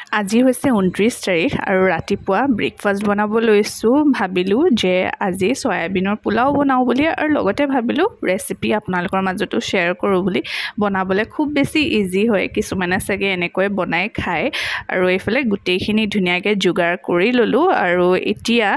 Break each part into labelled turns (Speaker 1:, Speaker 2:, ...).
Speaker 1: আজি হৈছে 29 তাৰিখ আৰু ৰাতিপুৱা ব্ৰেকফাষ্ট বনাব লৈছোঁ। ভাবিলোঁ যে আজি সয়াবিনৰ পোলাও বনাওঁ বুলি আৰু লগতে ভাবিলোঁ ৰেচিপি আপোনালোকৰ মাজতো শ্বেয়াৰ কৰোঁ বুলি। বনাবলৈ খুব বেছি ইজি হয়, কিছুমানে চাগে এনেকৈ বনাই খায়। আৰু এইফালে গোটেইখিনি ধুনীয়াকৈ যোগাৰ কৰি ল'লোঁ আৰু এতিয়া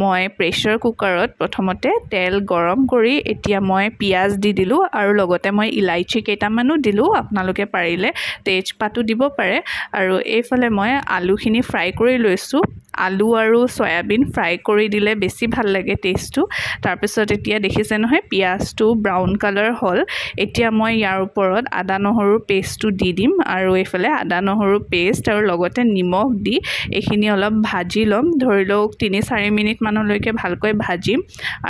Speaker 1: মই প্ৰেছাৰ কুকাৰত প্ৰথমতে তেল গৰম কৰি এতিয়া মই পিঁয়াজ দি দিলোঁ আৰু লগতে মই ইলাইচি কেইটামানো দিলোঁ। আপোনালোকে পাৰিলে তেজপাতো দিব পাৰে। আৰু এইফালে মই আলুখিনি ফ্ৰাই কৰি লৈছোঁ। আলু আৰু সয়াবিন ফ্ৰাই কৰি দিলে বেছি ভাল লাগে টেষ্টটো। তাৰপিছত এতিয়া দেখিছে নহয় পিঁয়াজটো ব্ৰাউন কালাৰ হ'ল। এতিয়া মই ইয়াৰ ওপৰত আদা নহৰুৰ পেষ্টটো দি দিম আৰু এইফালে আদা নহৰুৰ পেষ্ট আৰু লগতে নিমখ দি এইখিনি অলপ ভাজি ল'ম। ধৰি লওক 3-4 মিনিটমানলৈকে ভালকৈ ভাজিম।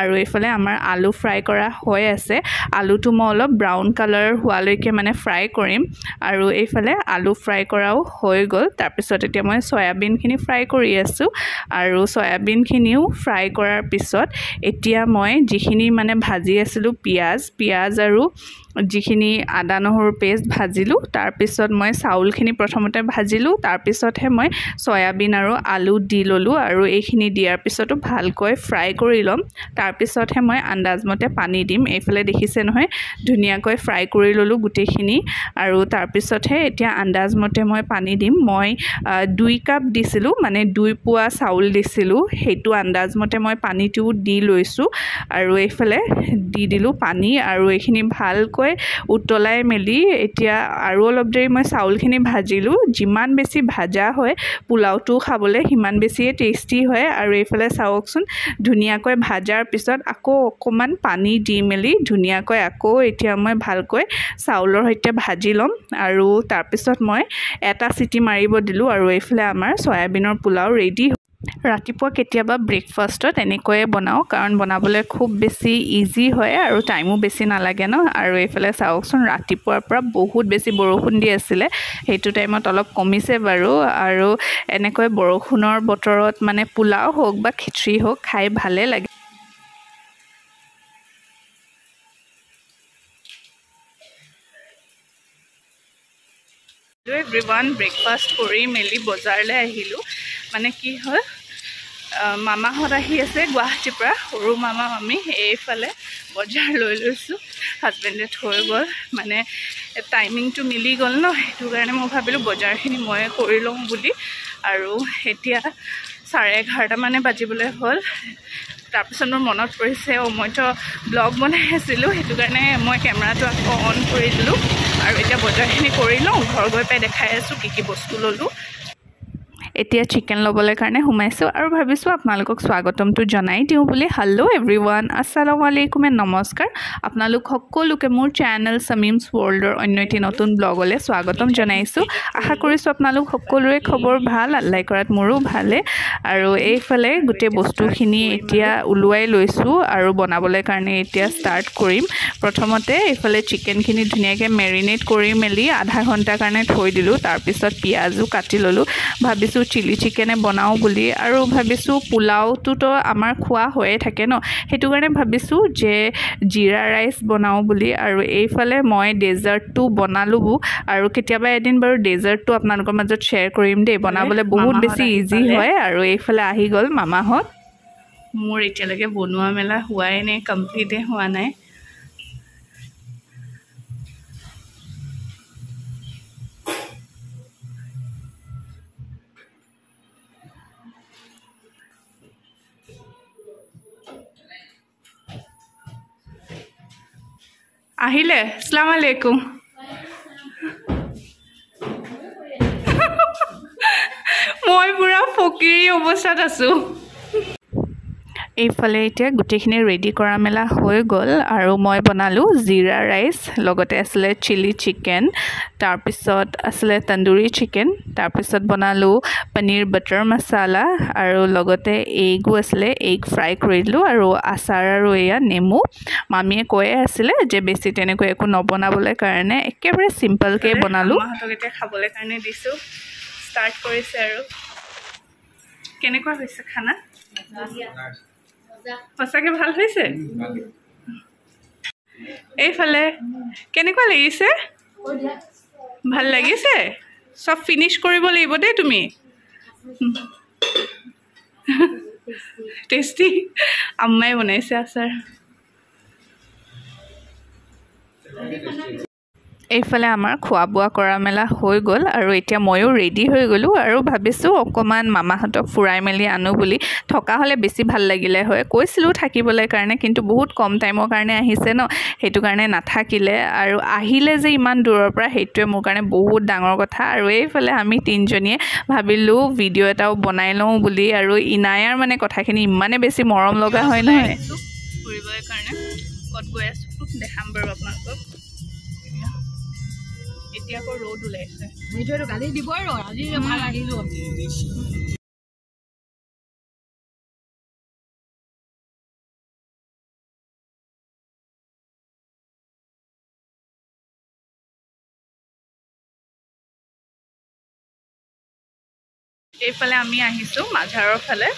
Speaker 1: আৰু এইফালে আমাৰ আলু ফ্ৰাই কৰা হৈ আছে। আলুটো মই অলপ ব্ৰাউন কালাৰ হোৱালৈকে মানে ফ্ৰাই কৰিম। আৰু এইফালে আলু ফ্ৰাই কৰাও হৈ গ'ল। তাৰপিছত এতিয়া মই সয়াবিনখিনি ফ্ৰাই কৰি আছোঁ আৰু সয়াবিনখিনিও ফ্ৰাই কৰাৰ পিছত এতিয়া মই যিখিনি মানে ভাজি আছিলোঁ পিঁয়াজ আৰু যিখিনি আদা নহৰুৰ পেষ্ট ভাজিলোঁ, তাৰপিছত মই চাউলখিনি প্ৰথমতে ভাজিলোঁ, তাৰপিছতহে মই সয়াবিন আৰু আলু দি ল'লোঁ আৰু এইখিনি দিয়াৰ পিছতো ভালকৈ ফ্ৰাই কৰি ল'ম। তাৰপিছতহে মই আন্দাজমতে পানী দিম। এইফালে দেখিছে নহয় ধুনীয়াকৈ ফ্ৰাই কৰি ল'লোঁ গোটেইখিনি আৰু তাৰপিছতহে এতিয়া আন্দাজমতে মই পানী দিম। মই 2 কাপ দিছিলোঁ, মানে 2 পোৱা চাউল দিছিলোঁ, সেইটো আন্দাজমতে মই পানীটো দি লৈছোঁ আৰু এইফালে দি দিলোঁ পানী আৰু এইখিনি ভালকৈ উতলাই মেলি এতিয়া আৰু অলপ দেৰি মই চাউলখিনি ভাজিলোঁ। যিমান বেছি ভাজা হয় পোলাওটো খাবলৈ সিমান বেছিয়ে টেষ্টি হয়। আৰু এইফালে চাওকচোন ধুনীয়াকৈ ভাজাৰ পিছত আকৌ অকণমান পানী দি মেলি ধুনীয়াকৈ আকৌ এতিয়া মই ভালকৈ চাউলৰ সৈতে ভাজি ল'ম আৰু তাৰপিছত মই এটা চিটি মাৰিব দিলোঁ আৰু এইফালে আমাৰ সয়াবিনৰ পোলাও ৰেডি। ৰাতিপুৱা কেতিয়াবা ব্ৰেকফাষ্টত এনেকৈয়ে বনাওঁ, কাৰণ বনাবলৈ খুব বেছি ইজি হয় আৰু টাইমো বেছি নালাগে ন। আৰু এইফালে চাওকচোন ৰাতিপুৱাৰ পৰা বহুত বেছি বৰষুণ দি আছিলে, সেইটো টাইমত অলপ কমিছে বাৰু। আৰু এনেকৈ বৰষুণৰ বতৰত মানে পোলাও হওক বা খিচিৰি হওক খাই ভালে লাগে। এভৰিৱান ব্ৰেকফাষ্ট কৰি মেলি বজাৰলৈ আহিলোঁ। মানে কি হ'ল মামাহঁত আহি আছে গুৱাহাটীৰ পৰা, সৰু মামা মামী। এইফালে বজাৰ লৈ লৈছোঁ, হাজবেণ্ডে থৈ গ'ল, মানে টাইমিংটো মিলি গ'ল ন, সেইটো কাৰণে মই ভাবিলোঁ বজাৰখিনি ময়ে কৰি লওঁ বুলি। আৰু এতিয়া 11:30 মানে বাজিবলৈ হ'ল। তাৰপিছত মোৰ মনত পৰিছে মইতো ব্লগ বনাই আছিলোঁ, সেইটো কাৰণে মই কেমেৰাটো আকৌ অন কৰি দিলোঁ আৰু এতিয়া বজাৰখিনি কৰি লওঁ। ঘৰ গৈ পাই দেখাই আছোঁ কি বস্তু ল'লোঁ। এতিয়া চিকেন ল'বলৈ কাৰণে সোমাইছোঁ আৰু ভাবিছোঁ আপোনালোকক স্বাগতমটো জনাই দিওঁ বুলি। হেল্ল' এভৰিৱান, আসসালামু আলাইকুম এণ্ড নমস্কাৰ। আপোনালোক সকলোকে মোৰ চেনেল চামিমছ ৱৰ্ল্ডৰ অন্য এটি নতুন ব্লগলৈ স্বাগতম জনাইছোঁ। আশা কৰিছোঁ আপোনালোক সকলোৰে খবৰ ভাল, আল্লাই কৰাত মোৰো ভালে। আৰু এইফালে গোটেই বস্তুখিনি এতিয়া ওলোৱাই লৈছোঁ আৰু বনাবলৈ কাৰণে এতিয়া ষ্টাৰ্ট কৰিম। প্ৰথমতে এইফালে চিকেনখিনি ধুনীয়াকৈ মেৰিনেট কৰি মেলি আধা ঘণ্টাৰ কাৰণে থৈ দিলোঁ। তাৰপিছত পিঁয়াজো কাটি ল'লোঁ। ভাবিছোঁ চিলি চিকেনে বনাওঁ বুলি আৰু ভাবিছোঁ পোলাওটোতো আমাৰ খোৱা হৈয়ে থাকে ন, সেইটো কাৰণে ভাবিছোঁ যে জিৰা ৰাইচ বনাওঁ বুলি। আৰু এইফালে মই ডেজাৰ্টটো বনালোঁ আৰু কেতিয়াবা এদিন বাৰু ডেজাৰ্টটো আপোনালোকৰ মাজত শ্বেয়াৰ কৰিম দেই। বনাবলৈ বহুত বেছি ইজি হয়। আৰু এইফালে আহি গ'ল মামাহঁত। মোৰ এতিয়ালৈকে বনোৱা মেলা হোৱাই নাই, কমপ্লিটে হোৱা নাই। আহিলে, আসসালামু আলাইকুম। মই পুৰা ফকিৰী অৱস্থাত আছোঁ। এইফালে এতিয়া গোটেইখিনি ৰেডি কৰা মেলা হৈ গ'ল আৰু মই বনালোঁ জিৰা ৰাইচ, লগতে আছিলে চিলি চিকেন, তাৰপিছত আছিলে তন্দুৰী চিকেন, তাৰপিছত বনালোঁ পনীৰ বাটাৰ মছালা আৰু লগতে এগো আছিলে, এগ ফ্ৰাই কৰি দিলোঁ আৰু আচাৰ আৰু এয়া নেমু। মামীয়ে কৈয়ে আছিলে যে বেছি তেনেকৈ একো নবনাবলৈ কাৰণে, একেবাৰে চিম্পলকৈ বনালোঁ। মাহঁতক এতিয়া খাবলৈ কাৰণে দিছোঁ, ষ্টাৰ্ট কৰিছে। আৰু কেনেকুৱা হৈছে খানা? সঁচাকৈ ভাল হৈছে। এইফালে কেনেকুৱা লাগিছে? ভাল লাগিছে? সব ফিনিশ কৰিব লাগিব দেই তুমি টেষ্টি আম্মাই বনাইছে আচাৰ এইফালে আমাৰ খোৱা বোৱা কৰা মেলা হৈ গ'ল আৰু এতিয়া ময়ো ৰেডি হৈ গ'লোঁ আৰু ভাবিছোঁ অকণমান মামাহঁতক ফুৰাই মেলি আনো বুলি থকা হ'লে বেছি ভাল লাগিলে হয় কৈছিলোঁ থাকিবলৈ কাৰণে কিন্তু বহুত কম টাইমৰ কাৰণে আহিছে ন সেইটো কাৰণে নাথাকিলে আৰু আহিলে যে ইমান দূৰৰ পৰা সেইটোৱে মোৰ কাৰণে বহুত ডাঙৰ কথা আৰু এইফালে আমি তিনিজনীয়ে ভাবিলোঁ ভিডিঅ' এটাও বনাই লওঁ বুলি আৰু ইনায়াৰ মানে কথাখিনি ইমানে বেছি মৰম লগা হয় নহয় ফুৰিবলৈ কাৰণে ক'ত গৈ আছোঁ দেখাম বাৰু আপোনালোকক এতিয়া আকৌ ৰ'দ ওলাইছে
Speaker 2: সেইটোৱেতো গালি দিব আৰু আজি ভাল আহিলোঁ
Speaker 1: এইফালে আমি আহিছোঁ মাঝাৰৰ ফালে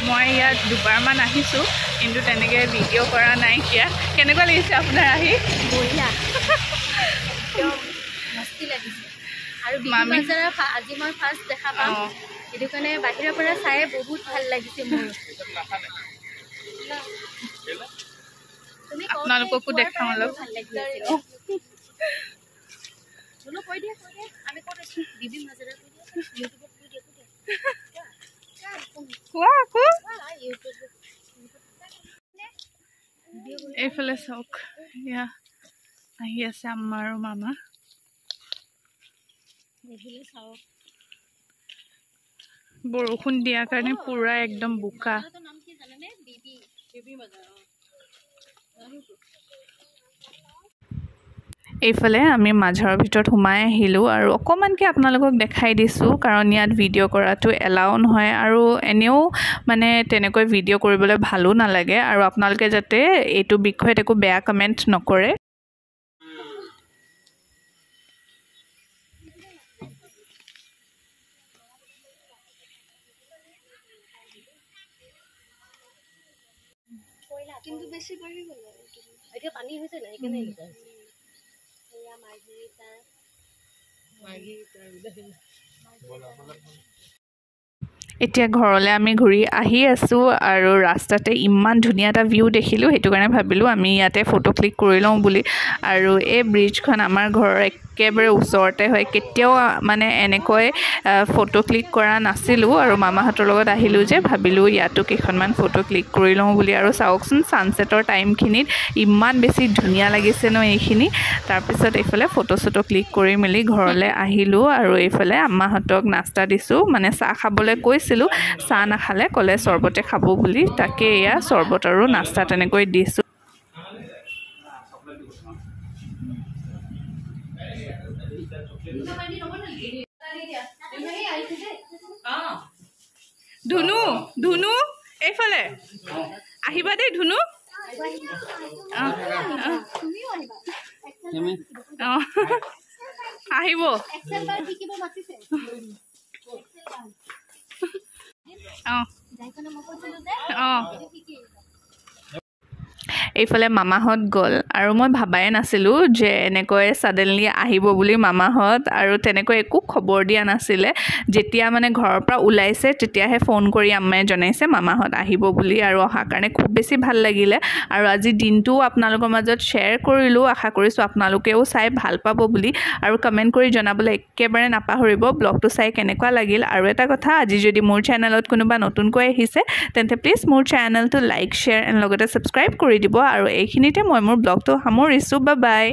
Speaker 1: মই ইয়াত দুবাৰমান আহিছোঁ কিন্তু তেনেকৈ ভিডিঅ' কৰা নাইকিয়া কেনেকুৱা লাগিছে আপোনাৰ আহি
Speaker 2: বঢ়িয়া মস্তি লাগিছে আৰু আজি মই ফাৰ্ষ্ট দেখা পাম সেইটো কাৰণে বাহিৰৰ পৰা চাই বহুত ভাল লাগিছে মোৰ
Speaker 1: আপোনালোককো দেখাওঁ অলপ
Speaker 2: ভাল লাগিছে কৈ দিয়া আমি ক'ত আছো বিবি মাজাৰা কৈ দিয়া ইউটিউবত কৈ দিয়া
Speaker 1: কোৱা আকৌ এইফালে চাওক এয়া আহি আছে আম্মা আৰু মামা
Speaker 2: এইফালে চাওক
Speaker 1: বৰষুণ দিয়াৰ কাৰণে পুৰা একদম বোকা
Speaker 2: নাম কি জানেনে বিবি বিবি মাজাৰা
Speaker 1: এইফালে আমি মাঝাৰৰ ভিতৰত সোমাই আহিলোঁ আৰু অকণমানকৈ আপোনালোকক দেখাই দিছোঁ কাৰণ ইয়াত ভিডিঅ' কৰাটো এলাও নহয় আৰু এনেও মানে তেনেকৈ ভিডিঅ' কৰিবলৈ ভালো নালাগে আৰু আপোনালোকে যাতে এইটো বিষয়ত একো বেয়া কমেণ্ট নকৰে
Speaker 2: কিন্তু বেছি বাঢ়ি গ'ল এতিয়া পানী হৈছে নাই সেইকাৰণে এনেকুৱা হৈছে
Speaker 1: এতিয়া ঘৰলৈ আমি ঘূৰি আহি আছোঁ আৰু ৰাস্তাতে ইমান ধুনীয়া এটা ভিউ দেখিলোঁ সেইটো কাৰণে ভাবিলোঁ আমি ইয়াতে ফটো ক্লিক কৰি লওঁ বুলি আৰু এই ব্ৰিজখন আমাৰ ঘৰৰ একেবাৰে ওচৰতে হয় কেতিয়াও মানে এনেকৈ ফটো ক্লিক কৰা নাছিলোঁ আৰু মামাহঁতৰ লগত আহিলোঁ যে ভাবিলোঁ ইয়াতো কেইখনমান ফটো ক্লিক কৰি লওঁ বুলি আৰু চাওকচোন ছানছেটৰ টাইমখিনিত ইমান বেছি ধুনীয়া লাগিছে ন এইখিনি তাৰপিছত এইফালে ফটো চটো ক্লিক কৰি মেলি ঘৰলৈ আহিলোঁ আৰু এইফালে আম্মাহঁতক নাস্তা দিছোঁ মানে চাহ খাবলৈ কৈছিলোঁ চাহ নাখালে ক'লে চৰ্বতে খাব বুলি তাকে এয়া চৰ্বত আৰু নাস্তা তেনেকৈ দিছোঁ ধুনু ধুনু এইফালে আহিবা দেই ধুনু আহিব এইফালে মামাহঁত গ'ল আৰু মই ভাবাই নাছিলোঁ যে এনেকৈ ছাডেনলি আহিব বুলি মামাহঁত আৰু তেনেকৈ একো খবৰ দিয়া নাছিলে যেতিয়া মানে ঘৰৰ পৰা ওলাইছে তেতিয়াহে ফোন কৰি আম্মাই জনাইছে মামাহঁত আহিব বুলি আৰু অহাৰ কাৰণে খুব বেছি ভাল লাগিলে আৰু আজি দিনটো আপোনালোকৰ মাজত শ্বেয়াৰ কৰিলোঁ আশা কৰিছোঁ আপোনালোকেও চাই ভাল পাব বুলি আৰু কমেণ্ট কৰি জনাবলৈ একেবাৰে নাপাহৰিব ব্লগটো চাই কেনেকুৱা লাগিল আৰু এটা কথা আজি যদি মোৰ চেনেলত কোনোবা নতুনকৈ আহিছে তেন্তে প্লিজ মোৰ চেনেলটো লাইক শ্বেয়াৰ এণ্ড লগতে ছাবস্ক্ৰাইব কৰি দিব আৰু এইখিনিতে মই মোৰ ব্লগটো সামৰিছোঁ বাই বাই